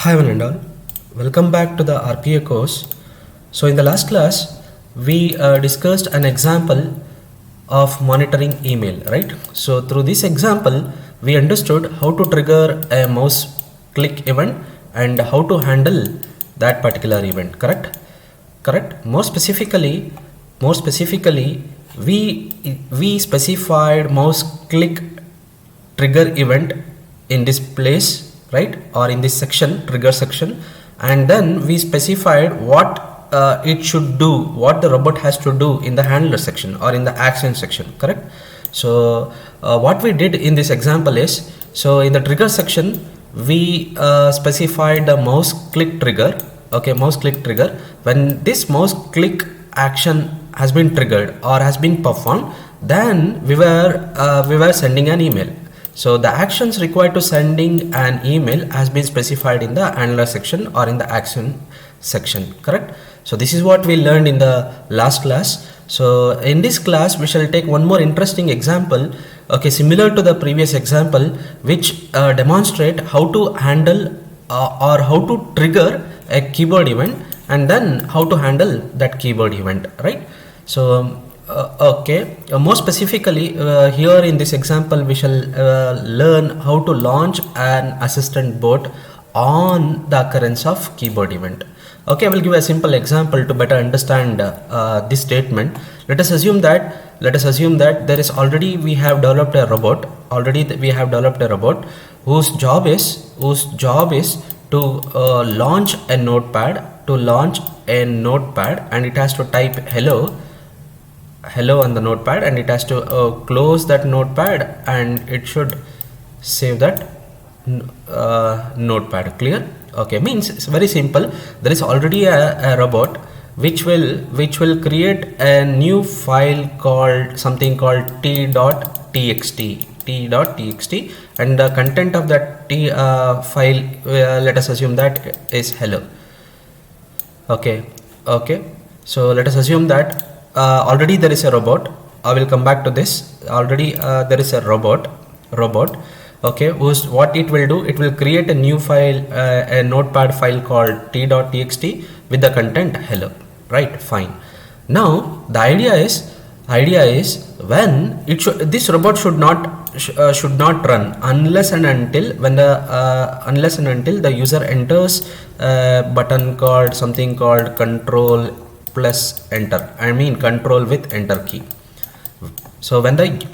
Hi one and all, welcome back to the RPA course. So in the last class, we discussed an example of monitoring email, right? So through this example, we understood how to trigger a mouse click event and how to handle that particular event, correct. More specifically, we specified mouse click trigger event in this place, right, or in this section, trigger section, and then we specified what it should do, what the robot has to do in the handler section or in the action section, correct. So what we did in this example is, so in the trigger section we specified the mouse click trigger. Okay, mouse click trigger. When this mouse click action has been triggered or has been performed, then we were sending an email. So the actions required to sending an email has been specified in the handler section or in the action section, correct. So this is what we learned in the last class. So in this class we shall take one more interesting example, okay, similar to the previous example, which demonstrate how to handle or how to trigger a keyboard event and then how to handle that keyboard event, right. So okay, more specifically here in this example we shall learn how to launch an assistant bot on the occurrence of keyboard event. Okay, I will give a simple example to better understand this statement. Let us assume that there is we have developed a robot whose job is to launch a notepad and it has to type hello on the notepad, and it has to close that notepad and it should save that notepad. Clear? Okay, means it's very simple. There is already a robot which will create a new file called something called t.txt, and the content of that file, let us assume that is hello. Okay, so let us assume that already there is a robot. I will come back to this. Already there is a robot, okay, what it will do, it will create a new file, a notepad file called t.txt with the content hello, right? Fine. Now the idea is when this robot should not run unless and until the user enters a button called something called control plus enter, control with enter key. So when the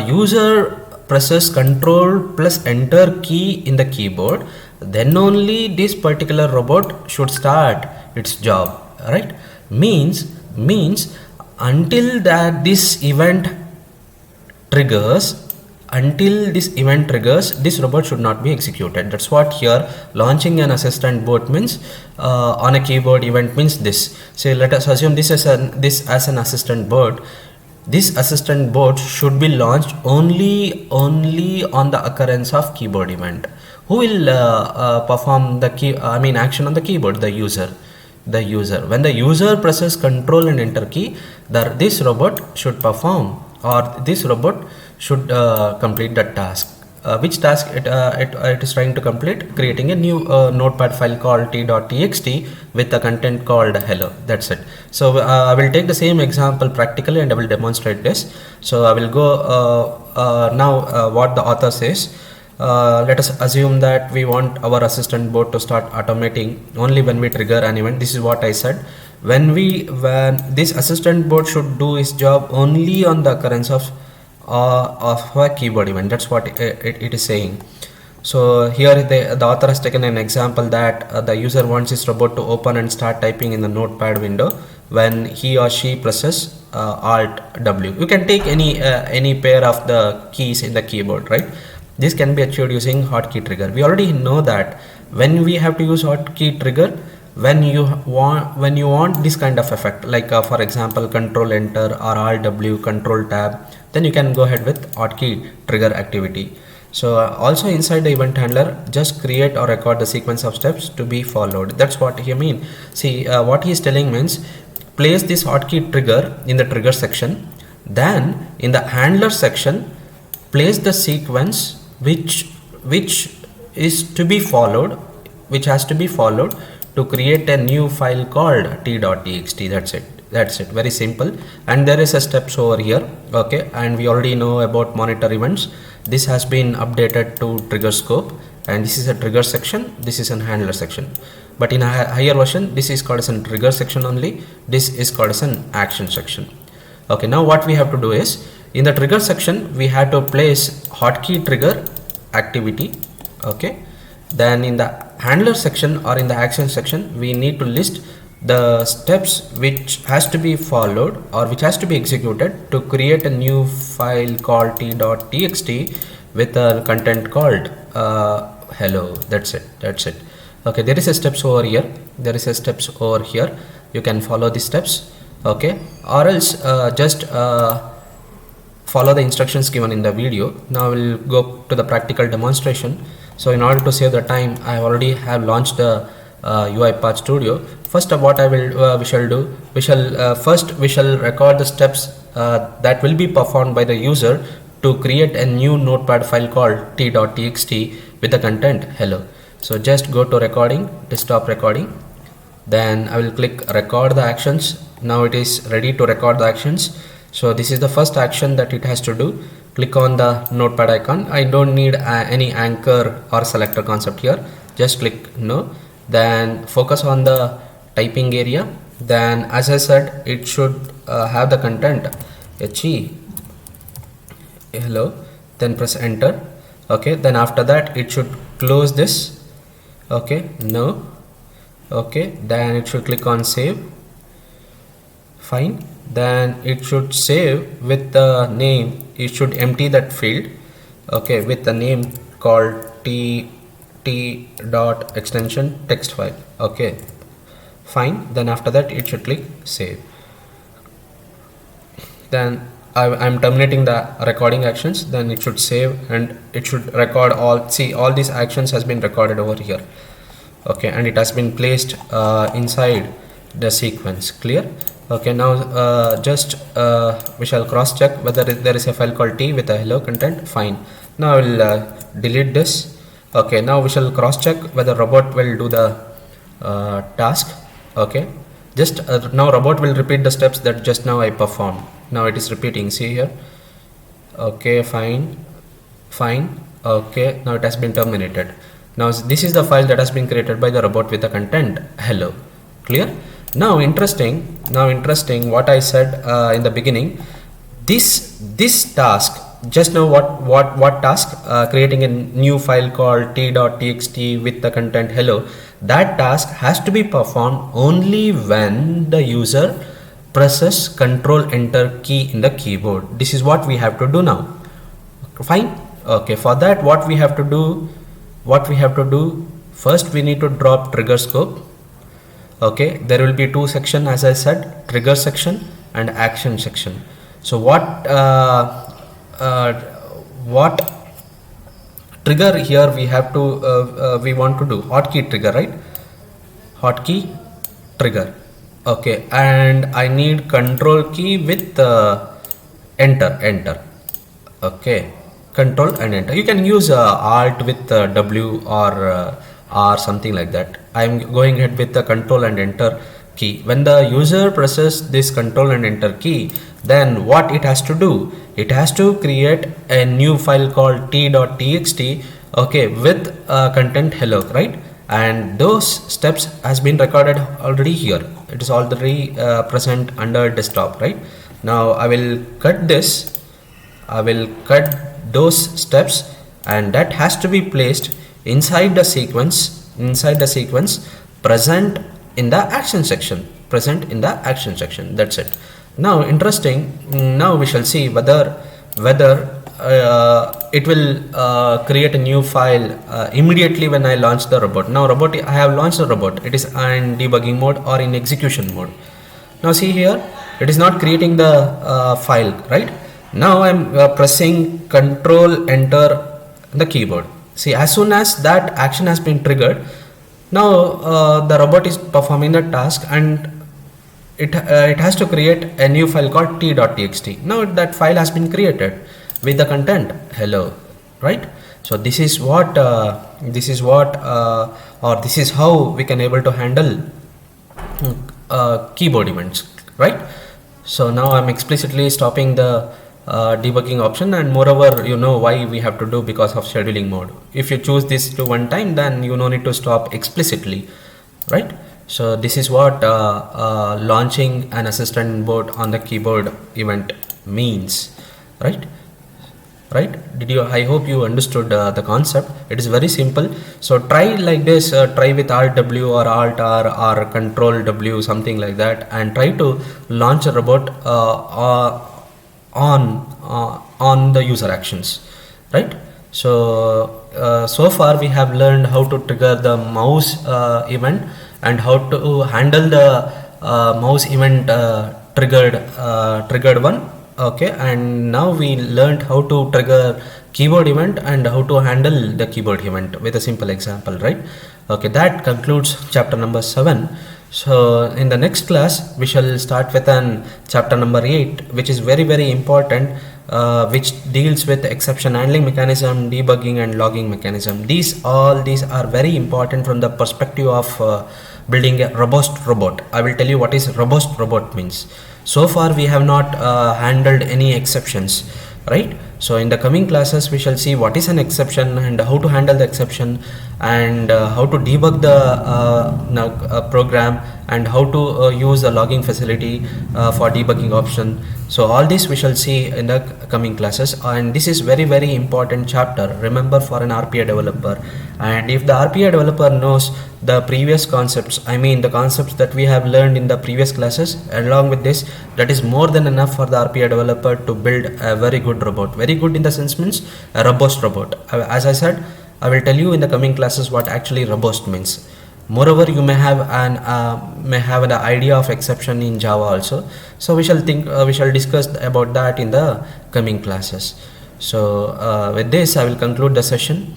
user presses control plus enter key in the keyboard, then only this particular robot should start its job, right? Means until this event triggers, this robot should not be executed. That's what here launching an assistant bot means on a keyboard event means this. So let us assume this as an assistant bot. This assistant bot should be launched only on the occurrence of keyboard event. Who will perform the action on the keyboard? The user. When the user presses control and enter key, this robot should perform, or this robot should complete the task. Which task it is trying to complete? Creating a new notepad file called t.txt with the content called hello. That's it. So I will take the same example practically and I will demonstrate this. So I will go now what the author says. Let us assume that we want our assistant bot to start automating only when we trigger an event. This is what I said. When this assistant bot should do its job only on the occurrence of a keyboard event. That's what it is saying. So here the author has taken an example that the user wants his robot to open and start typing in the notepad window when he or she presses Alt W. You can take any pair of the keys in the keyboard, right? This can be achieved using hotkey trigger. We already know that when we have to use hotkey trigger, when you want this kind of effect, like for example control enter or Alt W, control tab, then you can go ahead with hotkey trigger activity. So also inside the event handler, just create or record the sequence of steps to be followed. That's what he mean. See, what he is telling means place this hotkey trigger in the trigger section, then in the handler section place the sequence which is to be followed which has to be followed to create a new file called t.txt. That's it, very simple. And there is a steps over here. Okay, and we already know about monitor events. This has been updated to trigger scope, and this is a trigger section, this is an handler section. But in a higher version, this is called as a trigger section only, this is called as an action section. Okay, now what we have to do is, in the trigger section we have to place hotkey trigger activity. Okay, then in the handler section or in the action section, we need to list the steps which has to be followed or which has to be executed to create a new file called t.txt with a content called hello. That's it. Okay, there is a steps over here, you can follow the steps. Okay, or else just follow the instructions given in the video. Now we'll go to the practical demonstration. So in order to save the time, I already have launched the UiPath Studio. First, what we shall do, we shall record the steps that will be performed by the user to create a new notepad file called t.txt with the content hello. So just go to recording, desktop recording, then I will click record the actions. Now it is ready to record the actions. So this is the first action that it has to do. Click on the notepad icon. I don't need any anchor or selector concept here, just click no. Then focus on the typing area. Then as I said, it should have the content he hello, then press enter. Okay, then after that it should close this. Okay, no. Okay, then it should click on save. Fine, then it should save with the name, it should empty that field. Okay, with the name called t.extension text file. Okay, fine, then after that it should click save. Then I'm terminating the recording actions. Then it should save and it should record all. See, all these actions has been recorded over here. Okay, and it has been placed inside the sequence. Clear? Okay, now just we shall cross check whether there is a file called t with a hello content. Fine. Now I will delete this. Okay, now we shall cross check whether robot will do the task. Okay, just now robot will repeat the steps that just now I performed. Now it is repeating, see here. Okay, fine. Okay, now it has been terminated. Now this is the file that has been created by the robot with the content hello. Clear? Now interesting, what I said in the beginning, this task, just now what task, creating a new file called t.txt with the content hello, that task has to be performed only when the user presses Control Enter key in the keyboard. This is what we have to do now. Fine. Okay, for that what we have to do, first we need to drop trigger scope. Okay, there will be two sections as I said, trigger section and action section. So what trigger here we have to we want to do hotkey trigger, right? Hotkey trigger. Okay, and I need control key with enter. Okay, control and enter. You can use alt with W or R, something like that. I am going ahead with the control and enter key. When the user presses this control and enter key, then what it has to do, it has to create a new file called t.txt. Okay, with content hello, right? And those steps has been recorded already here. It is already present under desktop, right? Now I will cut this, I will cut those steps, and that has to be placed inside the sequence present in the action section. That's it. Now interesting, now we shall see whether it will create a new file immediately when I launch the robot. Now I have launched the robot. It is in debugging mode or in execution mode. Now see here, it is not creating the file, right? Now I'm pressing Control Enter the keyboard. See, as soon as that action has been triggered, now the robot is performing the task, and it has to create a new file called t.txt. Now that file has been created with the content hello, right? So this is what or this is how we can able to handle keyboard events, right? So now I'm explicitly stopping the debugging option, and moreover you know why we have to do, because of scheduling mode. If you choose this to one time, then you no need to stop explicitly, right? So this is what launching an assistant board on the keyboard event means, right? Did you? I hope you understood the concept. It is very simple. So try like this, try with Alt W or Alt R or Control W, something like that, and try to launch a robot on the user actions, right? So far we have learned how to trigger the mouse event and how to handle the mouse event triggered one. Okay, and now we learned how to trigger keyboard event and how to handle the keyboard event with a simple example, right? Okay, that concludes chapter number 7. So in the next class we shall start with an chapter number 8, which is very important, which deals with exception handling mechanism, debugging and logging mechanism. These are very important from the perspective of building a robust robot. I will tell you what is robust robot means. So far we have not handled any exceptions, right? So in the coming classes we shall see what is an exception and how to handle the exception, and how to debug the program, and how to use the logging facility for debugging option. So all this we shall see in the coming classes, and this is very important chapter, remember, for an RPA developer. And if the RPA developer knows the previous concepts, I mean the concepts that we have learned in the previous classes, along with this, that is more than enough for the RPA developer to build a very good robot. Very good in the sense means a robust robot. As I said, I will tell you in the coming classes what actually robust means. Moreover, you may have an idea of exception in Java also. So we shall discuss about that in the coming classes. So with this I will conclude the session,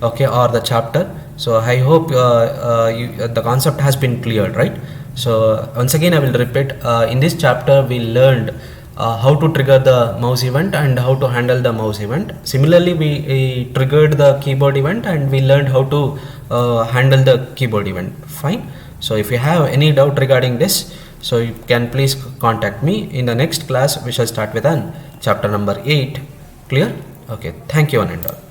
okay, or the chapter. So I hope the concept has been cleared, right? So once again I will repeat, in this chapter we learned how to trigger the mouse event and how to handle the mouse event. Similarly, we triggered the keyboard event and we learned how to handle the keyboard event. Fine. So if you have any doubt regarding this, so you can please contact me. In the next class we shall start with an chapter number 8. Clear? Okay, thank you one and all.